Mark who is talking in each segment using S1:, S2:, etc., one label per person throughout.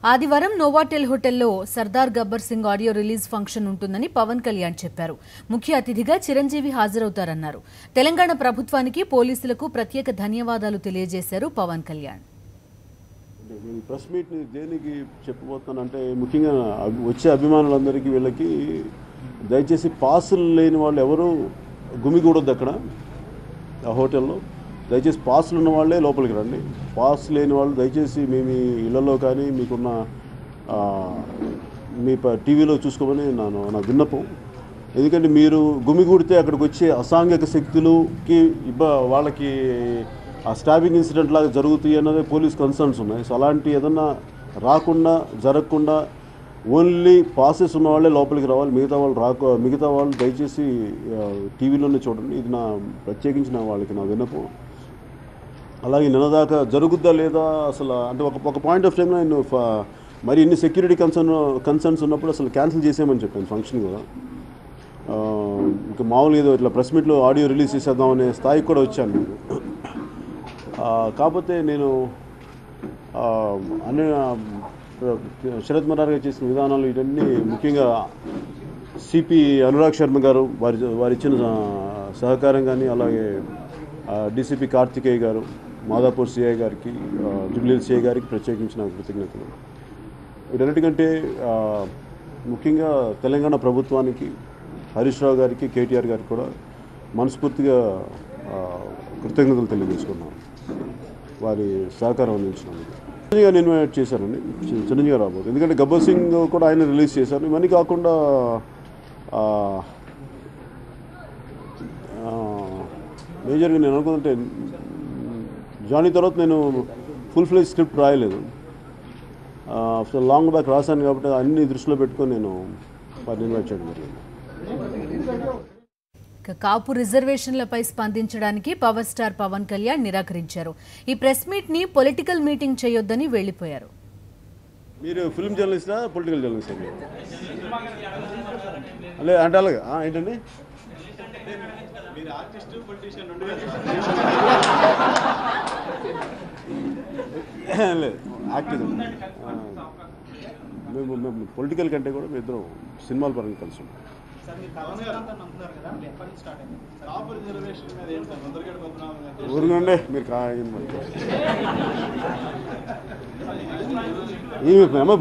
S1: ఆదివారం నోవాటెల్ హోటల్లో Sardar Gabbar Singh audio release function ఉంటుందని పవన్ కళ్యాణ్ చెప్పారు. ముఖ్య అతిథిగా చిరంజీవి హాజరవుతారన్నారు. తెలంగాణ ప్రభుత్వానికి పోలీసులకు ప్రత్యేక ధన్యవాదాలు తెలియజేశారు పవన్ కళ్యాణ్.
S2: ప్రెస్ మీట్ దేనికి చెప్పబోతున్నానంటే ముఖ్యంగా వచ్చే అభిమానులందరికీ వీళ్ళకి దయచేసి పాసులు లేని వాళ్ళు ఎవరు గుమిగూడొద్దు. అక్కడ ఆ హోటల్లో దయచేసి పాసులు ఉన్న వాళ్ళే లోపలికి రండి. పాస్ లేని వాళ్ళు దయచేసి మీ ఇళ్లలో కానీ మీకున్న మీ టీవీలో చూసుకోమని నా విన్నపం. ఎందుకంటే మీరు గుమిగూడితే అక్కడికి వచ్చే అసాంఘిక శక్తులకి వాళ్ళకి ఆ స్టాబింగ్ ఇన్సిడెంట్ లాగా జరుగుతాయి అన్నదే పోలీస్ కన్సర్న్స్ ఉన్నాయి. సో అలాంటి ఏదన్నా రాకుండా జరగకుండా ఓన్లీ పాసెస్ ఉన్న వాళ్ళే లోపలికి రావాలి. మిగతా వాళ్ళు దయచేసి టీవీలోనే చూడండి. ఇది ప్రత్యేకించి వాళ్ళకి నా విన్నపం. అలాగే నిన్నదాకా జరుగుద్దా లేదా అసలు అంటే ఒక పాయింట్ ఆఫ్ టైంలో నేను మరి ఇన్ని సెక్యూరిటీ కన్సర్న్స్ ఉన్నప్పుడు అసలు క్యాన్సిల్ చేసామని చెప్పాను ఫంక్షన్ కూడా. ఇంకా మామూలుగా ఏదో ఇట్లా ప్రెస్ మీట్లో ఆడియో రిలీజ్ చేసేద్దామనే స్థాయికి కూడా వచ్చాను నేను. కాకపోతే నేను అన్ని శరత్ మరార్గా చేసిన విధానాలు ఇవన్నీ ముఖ్యంగా సిపి అనురాగ్ శర్మ గారు వారిచ్చిన సహకారం కానీ, అలాగే డీసీపీ కార్తికేయ గారు, మాదాపూర్ సిఐ గారికి, జూబ్లీ సిఐ గారికి ప్రత్యేకించిన కృతజ్ఞతలు. వీటన్నిటికంటే ముఖ్యంగా తెలంగాణ ప్రభుత్వానికి, హరీష్ రావు గారికి, కేటీఆర్ గారికి కూడా మనస్ఫూర్తిగా కృతజ్ఞతలు తెలియజేసుకున్నాను వారి సహకారం అందించినందుకు. చిరంజీవి గారిని ఇన్వైట్ చేశారండి. చిరంజీవి గారు రాబోతుంది. ఎందుకంటే గబ్బర్ సింగ్ కూడా ఆయన రిలీజ్ చేశారు. ఇవన్నీ కాకుండా మేజర్గా నేను అనుకుంటే జానీ తర్వాత నేను ఫుల్ ఫ్లెజ్ స్క్రిప్ట్ రాయలేదు. లాంగ్ బ్యాక్ రాశాను కాబట్టి అన్ని దృష్టిలో పెట్టుకొని నేను వారిని ఇన్వైట్ చేయడం జరిగింది.
S1: కాపు రిజర్వేషన్లపై స్పందించడానికి పవర్ స్టార్ పవన్ కళ్యాణ్ నిరాకరించారు. ఈ ప్రెస్ మీట్ ని పొలిటికల్ మీటింగ్ చేయొద్దని వెళ్లిపోయారు.
S2: మీరు ఫిల్మ్ జర్నలిస్టా, పొలిటికల్ జర్నలిస్టా? అంటే అలాగే ఏంటండి లేదు యాక్టివ్. మేము పొలిటికల్ కంటే కూడా మేము ఇద్దరం సినిమాల పరంగా కలిసి ఉంటాం. ఊరినండి మీరు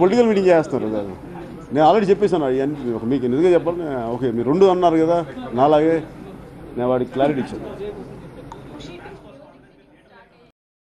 S2: పొలిటికల్ మీటింగ్ చేస్తున్నారు కదా. నేను ఆల్రెడీ చెప్పేసాను మీకు నిజంగా చెప్పాలి. ఓకే మీరు రెండు అన్నారు కదా నాలాగే, నేను వాడికి క్లారిటీ ఇచ్చాను.